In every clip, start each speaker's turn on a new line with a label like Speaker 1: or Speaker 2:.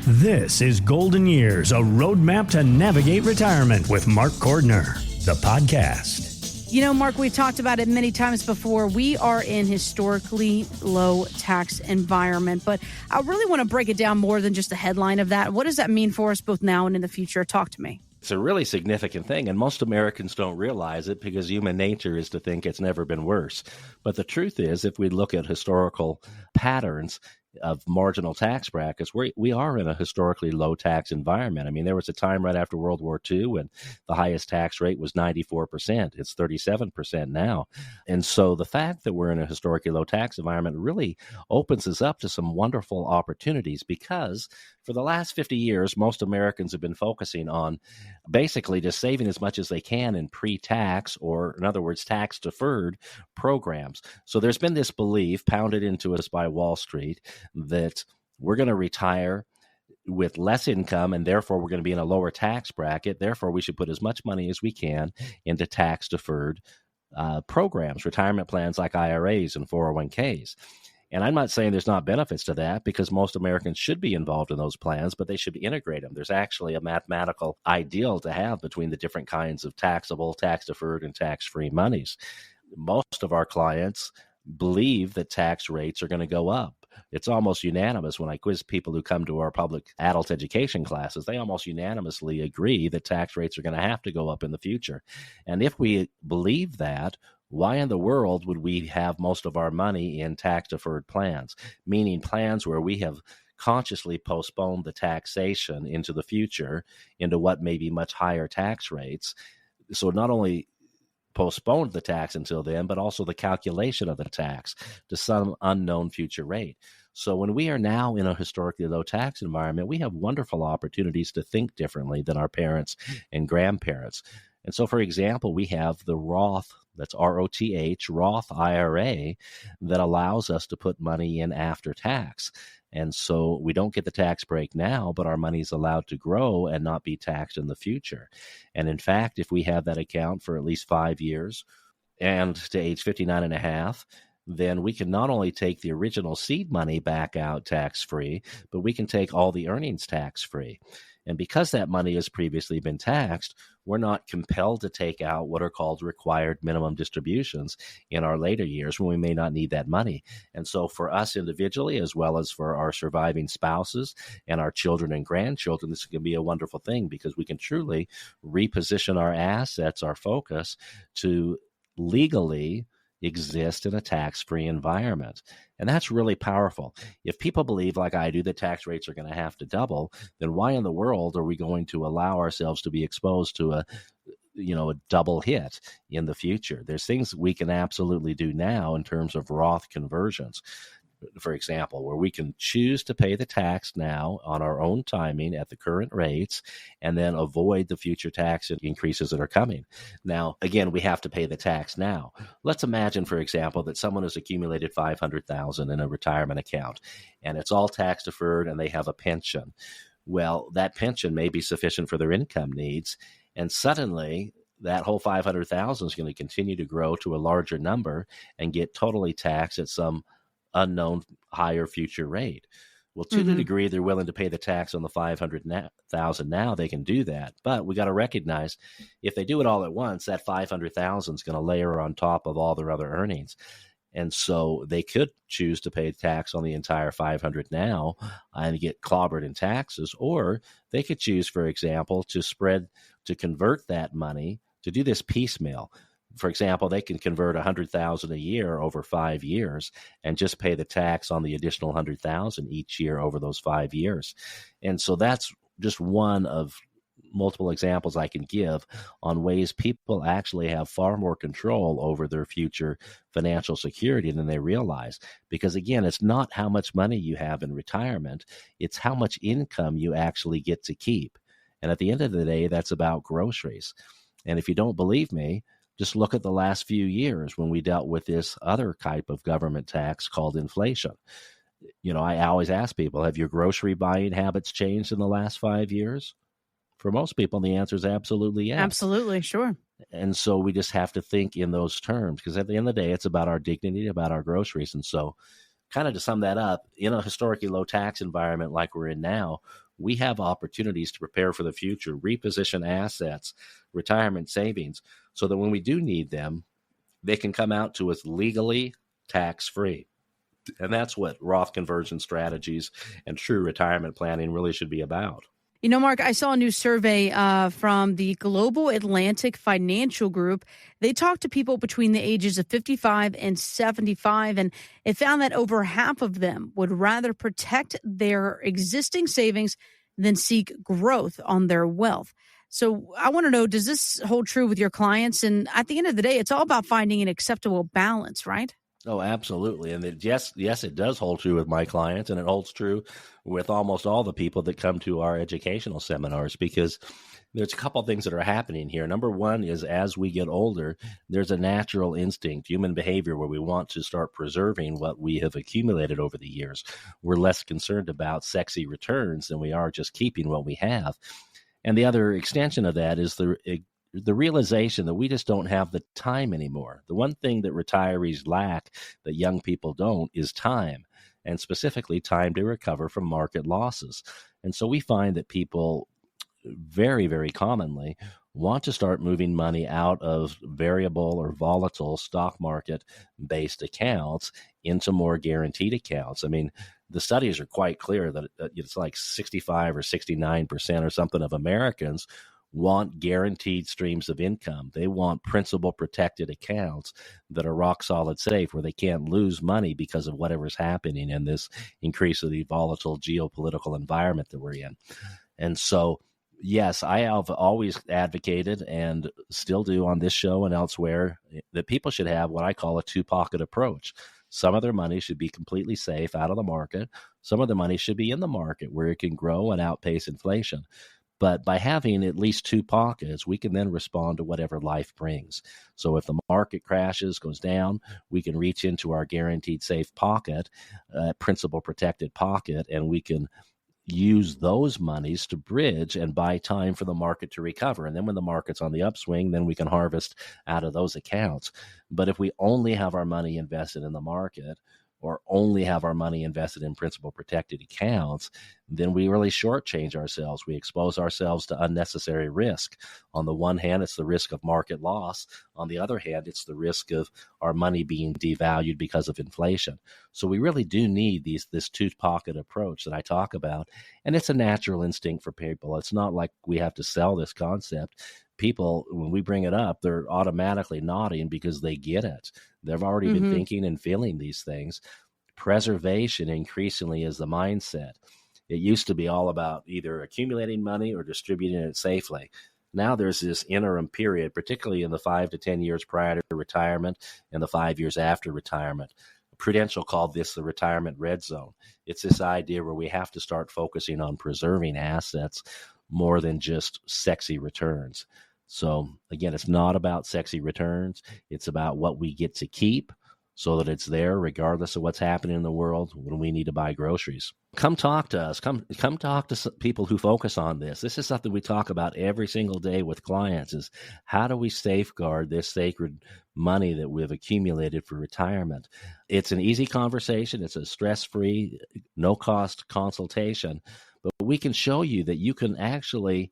Speaker 1: This is Golden Years, a roadmap to navigate retirement with Mark Cordner, the podcast.
Speaker 2: You know, Mark, we've talked about it many times before. We are in historically low tax environment, but I really want to break it down more than just the headline of that. What does that mean for us both now and in the future? Talk to me.
Speaker 3: It's a really significant thing, and most Americans don't realize it because human nature is to think it's never been worse. But the truth is, if we look at historical patterns of marginal tax brackets, we are in a historically low tax environment. I mean, there was a time right after World War II when the highest tax rate was 94%. It's 37% now. And so the fact that we're in a historically low tax environment really opens us up to some wonderful opportunities, because for the last 50 years, most Americans have been focusing on basically just saving as much as they can in pre-tax, or in other words, tax-deferred programs. So there's been this belief pounded into us by Wall Street that we're going to retire with less income, and therefore we're going to be in a lower tax bracket. Therefore, we should put as much money as we can into tax-deferred programs, retirement plans like IRAs and 401ks. And I'm not saying there's not benefits to that, because most Americans should be involved in those plans, but they should integrate them. There's actually a mathematical ideal to have between the different kinds of taxable, tax-deferred, and tax-free monies. Most of our clients believe that tax rates are going to go up. It's almost unanimous when I quiz people who come to our public adult education classes. They almost unanimously agree that tax rates are going to have to go up in the future. And if we believe that, why in the world would we have most of our money in tax-deferred plans, meaning plans where we have consciously postponed the taxation into the future, into what may be much higher tax rates? So not only postponed the tax until then, but also the calculation of the tax to some unknown future rate. So when we are now in a historically low tax environment, we have wonderful opportunities to think differently than our parents and grandparents. And so, for example, we have the Roth, that's ROTH, Roth IRA, that allows us to put money in after tax. And so we don't get the tax break now, but our money is allowed to grow and not be taxed in the future. And in fact, if we have that account for at least 5 years and to age 59 and a half, then we can not only take the original seed money back out tax-free, but we can take all the earnings tax-free. And because that money has previously been taxed, we're not compelled to take out what are called required minimum distributions in our later years when we may not need that money. And so for us individually, as well as for our surviving spouses and our children and grandchildren, this can be a wonderful thing, because we can truly reposition our assets, our focus, to legally exist in a tax-free environment. And that's really powerful. If people believe, like I do, that tax rates are going to have to double, then why in the world are we going to allow ourselves to be exposed to a double hit in the future? There's things we can absolutely do now in terms of Roth conversions, for example, where we can choose to pay the tax now on our own timing at the current rates, and then avoid the future tax increases that are coming. Now, again, we have to pay the tax now. Let's imagine, for example, that someone has accumulated $500,000 in a retirement account, and it's all tax deferred, and they have a pension. Well, that pension may be sufficient for their income needs, and suddenly that whole $500,000 is going to continue to grow to a larger number and get totally taxed at some unknown higher future rate. Well, to the degree they're willing to pay the tax on the $500,000 now, they can do that. But we got to recognize, if they do it all at once, that $500,000 is going to layer on top of all their other earnings. And so they could choose to pay tax on the entire $500 now and get clobbered in taxes, or they could choose, for example, to convert that money, to do this piecemeal. For example, they can convert $100,000 a year over 5 years and just pay the tax on the additional $100,000 each year over those 5 years. And so that's just one of multiple examples I can give on ways people actually have far more control over their future financial security than they realize. Because again, it's not how much money you have in retirement, it's how much income you actually get to keep. And at the end of the day, that's about groceries. And if you don't believe me, just look at the last few years when we dealt with this other type of government tax called inflation. I always ask people, have your grocery buying habits changed in the last 5 years? For most people, the answer is absolutely yes.
Speaker 2: Absolutely, sure.
Speaker 3: And so we just have to think in those terms, because at the end of the day, it's about our dignity, about our groceries. And so kind of to sum that up, in a historically low tax environment like we're in now, we have opportunities to prepare for the future, reposition assets, retirement savings, so that when we do need them, they can come out to us legally tax-free. And that's what Roth conversion strategies and true retirement planning really should be about.
Speaker 2: You know, Mark, I saw a new survey from the Global Atlantic Financial Group. They talked to people between the ages of 55 and 75, and it found that over half of them would rather protect their existing savings than seek growth on their wealth. So I want to know, does this hold true with your clients? And at the end of the day, it's all about finding an acceptable balance, right?
Speaker 3: Oh, absolutely. And yes, it does hold true with my clients, and it holds true with almost all the people that come to our educational seminars, because there's a couple of things that are happening here. Number one is, as we get older, there's a natural instinct, human behavior, where we want to start preserving what we have accumulated over the years. We're less concerned about sexy returns than we are just keeping what we have. And the other extension of that is the realization that we just don't have the time anymore. The one thing that retirees lack that young people don't is time, and specifically time to recover from market losses. And so we find that people very, very commonly want to start moving money out of variable or volatile stock market based accounts into more guaranteed accounts. I mean, the studies are quite clear that it's like 65 or 69% or something of Americans want guaranteed streams of income. They want principal protected accounts that are rock solid safe, where they can't lose money because of whatever's happening in this increasingly volatile geopolitical environment that we're in. And so, yes, I have always advocated, and still do on this show and elsewhere, that people should have what I call a two-pocket approach. Some of their money should be completely safe out of the market. Some of the money should be in the market where it can grow and outpace inflation. But by having at least two pockets, we can then respond to whatever life brings. So if the market crashes, goes down, we can reach into our guaranteed safe pocket, principal protected pocket, and we can use those monies to bridge and buy time for the market to recover. And then when the market's on the upswing, then we can harvest out of those accounts. But if we only have our money invested in the market, or only have our money invested in principal protected accounts, then we really shortchange ourselves. We expose ourselves to unnecessary risk. On the one hand, it's the risk of market loss. On the other hand, it's the risk of our money being devalued because of inflation. So we really do need this two-pocket approach that I talk about, and it's a natural instinct for people. It's not like we have to sell this concept. People, when we bring it up, they're automatically nodding because they get it. They've already been thinking and feeling these things. Preservation increasingly is the mindset. It used to be all about either accumulating money or distributing it safely. Now there's this interim period, particularly in the 5 to 10 years prior to retirement and the 5 years after retirement. Prudential called this the retirement red zone. It's this idea where we have to start focusing on preserving assets more than just sexy returns. So again, it's not about sexy returns. It's about what we get to keep, so that it's there regardless of what's happening in the world when we need to buy groceries. Come talk to us. Come talk to people who focus on this. This is something we talk about every single day with clients, is how do we safeguard this sacred money that we've accumulated for retirement? It's an easy conversation. It's a stress-free, no-cost consultation. But we can show you that you can actually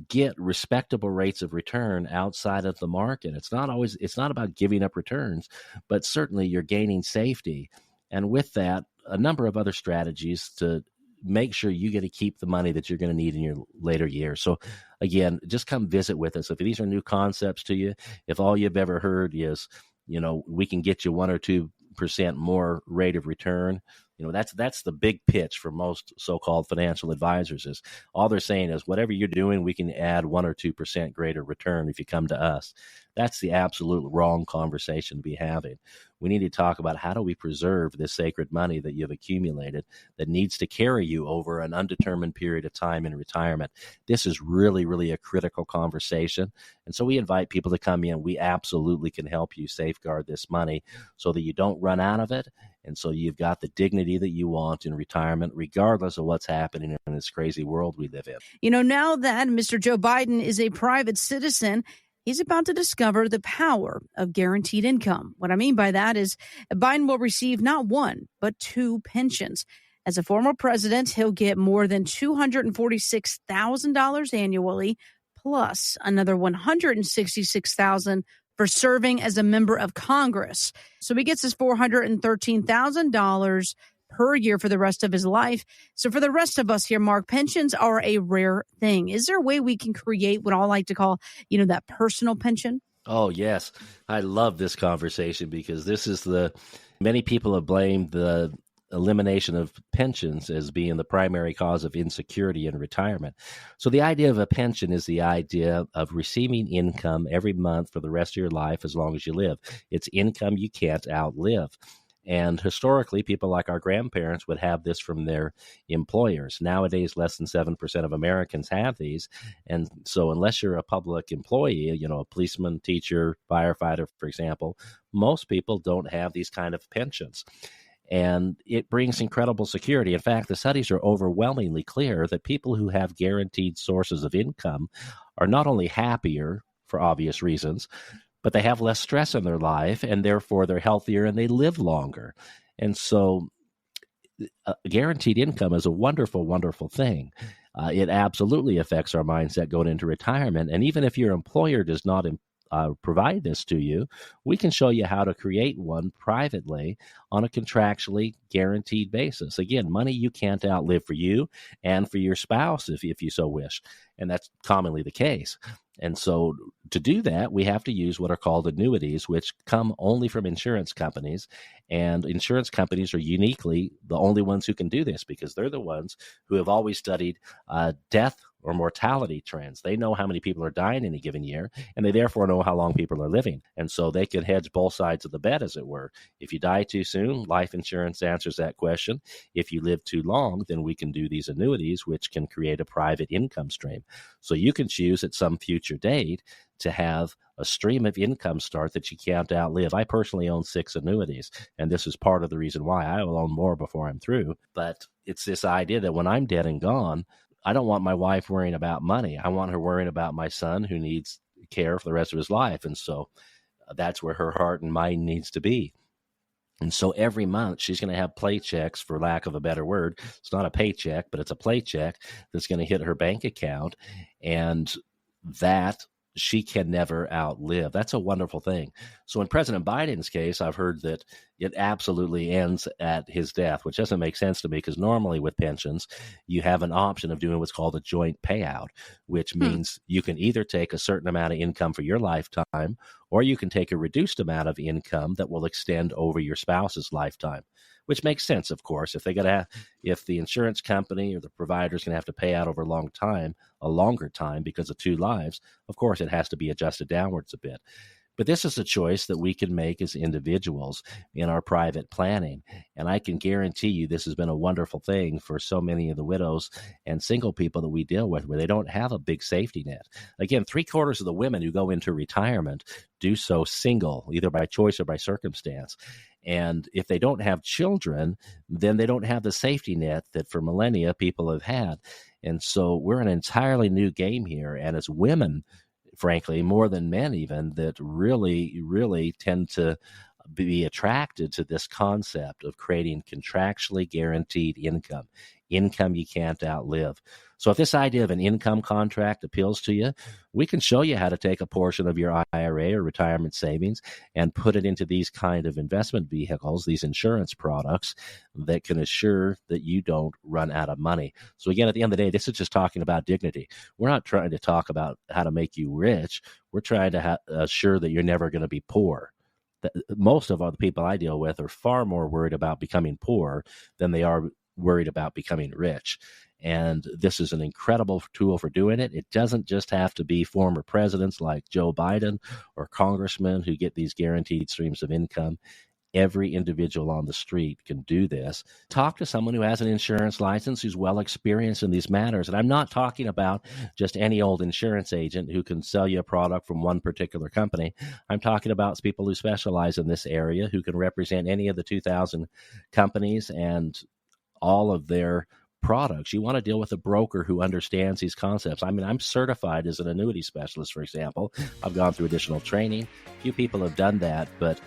Speaker 3: get respectable rates of return outside of the market. It's not about giving up returns, but certainly you're gaining safety. And with that, a number of other strategies to make sure you get to keep the money that you're going to need in your later years. So again, just come visit with us. If these are new concepts to you, if all you've ever heard is, we can get you 1 or 2% more rate of return, that's the big pitch for most so-called financial advisors. Is all they're saying is, whatever you're doing, we can add 1 or 2% greater return if you come to us. That's the absolute wrong conversation to be having. We need to talk about, how do we preserve this sacred money that you've accumulated that needs to carry you over an undetermined period of time in retirement. This is really, really a critical conversation. And so we invite people to come in. We absolutely can help you safeguard this money so that you don't run out of it. And so you've got the dignity that you want in retirement, regardless of what's happening in this crazy world we live in.
Speaker 2: Now that Mr. Joe Biden is a private citizen, he's about to discover the power of guaranteed income. What I mean by that is Biden will receive not 1, but 2 pensions. As a former president, he'll get more than $246,000 annually, plus another $166,000 for serving as a member of Congress. So he gets his $413,000 per year for the rest of his life. So for the rest of us here, Mark, pensions are a rare thing. Is there a way we can create what I like to call, that personal pension?
Speaker 3: Oh, yes. I love this conversation because many people have blamed the elimination of pensions as being the primary cause of insecurity in retirement. So the idea of a pension is the idea of receiving income every month for the rest of your life as long as you live. It's income you can't outlive. And historically, people like our grandparents would have this from their employers. Nowadays, less than 7% of Americans have these. And so unless you're a public employee, a policeman, teacher, firefighter, for example, most people don't have these kind of pensions. And it brings incredible security. In fact, the studies are overwhelmingly clear that people who have guaranteed sources of income are not only happier, for obvious reasons, but they have less stress in their life, and therefore they're healthier and they live longer. And so guaranteed income is a wonderful, wonderful thing. It absolutely affects our mindset going into retirement. And even if your employer does not provide this to you, we can show you how to create one privately on a contractually guaranteed basis. Again, money you can't outlive for you and for your spouse if you so wish. And that's commonly the case. And so to do that, we have to use what are called annuities, which come only from insurance companies. And insurance companies are uniquely the only ones who can do this because they're the ones who have always studied death or mortality trends. They know how many people are dying in a given year, and they therefore know how long people are living. And so they can hedge both sides of the bet, as it were. If you die too soon, life insurance answers that question. If you live too long, then we can do these annuities, which can create a private income stream. So you can choose at some future date to have a stream of income start that you can't outlive. I personally own 6 annuities, and this is part of the reason why. I will own more before I'm through. But it's this idea that when I'm dead and gone, I don't want my wife worrying about money. I want her worrying about my son who needs care for the rest of his life. And so that's where her heart and mind needs to be. And so every month she's going to have paychecks, for lack of a better word. It's not a paycheck, but it's a paycheck that's going to hit her bank account, and that she can never outlive. That's a wonderful thing. So in President Biden's case, I've heard that it absolutely ends at his death, which doesn't make sense to me because normally with pensions, you have an option of doing what's called a joint payout, which means you can either take a certain amount of income for your lifetime, or you can take a reduced amount of income that will extend over your spouse's lifetime, which makes sense, of course. If if the insurance company or the provider is going to have to pay out over a longer time because of 2 lives, of course it has to be adjusted downwards a bit. But this is a choice that we can make as individuals in our private planning. And I can guarantee you this has been a wonderful thing for so many of the widows and single people that we deal with where they don't have a big safety net. Again, 3/4 of the women who go into retirement do so single, either by choice or by circumstance. And if they don't have children, then they don't have the safety net that for millennia people have had. And so we're an entirely new game here. And as women, frankly, more than men even, that really, really tend to be attracted to this concept of creating contractually guaranteed income you can't outlive. So if this idea of an income contract appeals to you, we can show you how to take a portion of your IRA or retirement savings and put it into these kind of investment vehicles, these insurance products that can assure that you don't run out of money. So again, at the end of the day, this is just talking about dignity. We're not trying to talk about how to make you rich. We're trying to assure that you're never going to be poor. Most of all the people I deal with are far more worried about becoming poor than they are worried about becoming rich. And this is an incredible tool for doing it. It doesn't just have to be former presidents like Joe Biden or congressmen who get these guaranteed streams of income. Every individual on the street can do this. Talk to someone who has an insurance license, who's well experienced in these matters. And I'm not talking about just any old insurance agent who can sell you a product from one particular company. I'm talking about people who specialize in this area, who can represent any of the 2,000 companies and all of their products. You want to deal with a broker who understands these concepts. I mean, I'm certified as an annuity specialist, for example. I've gone through additional training. Few people have done that, but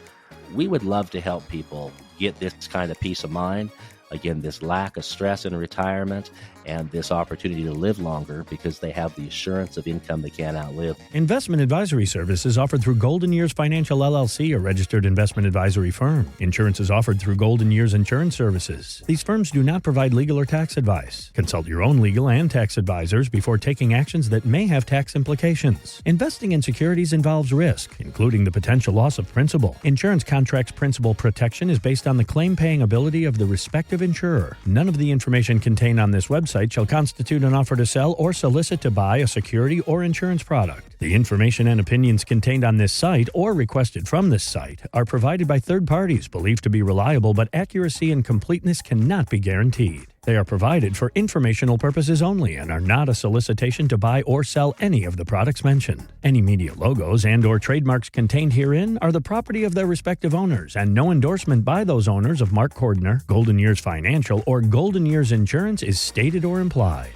Speaker 3: we would love to help people get this kind of peace of mind. again, this lack of stress in retirement and this opportunity to live longer because they have the assurance of income they can't outlive.
Speaker 1: Investment advisory services offered through Golden Years Financial LLC, a registered investment advisory firm. Insurance is offered through Golden Years Insurance Services. These firms do not provide legal or tax advice. Consult your own legal and tax advisors before taking actions that may have tax implications. Investing in securities involves risk, including the potential loss of principal. Insurance contracts principal protection is based on the claim-paying ability of the respective insurer. None of the information contained on this website shall constitute an offer to sell or solicit to buy a security or insurance product. The information and opinions contained on this site or requested from this site are provided by third parties believed to be reliable, but accuracy and completeness cannot be guaranteed. They are provided for informational purposes only and are not a solicitation to buy or sell any of the products mentioned. Any media logos and or trademarks contained herein are the property of their respective owners, and no endorsement by those owners of Mark Cordner, Golden Years Financial, or Golden Years Insurance is stated or implied.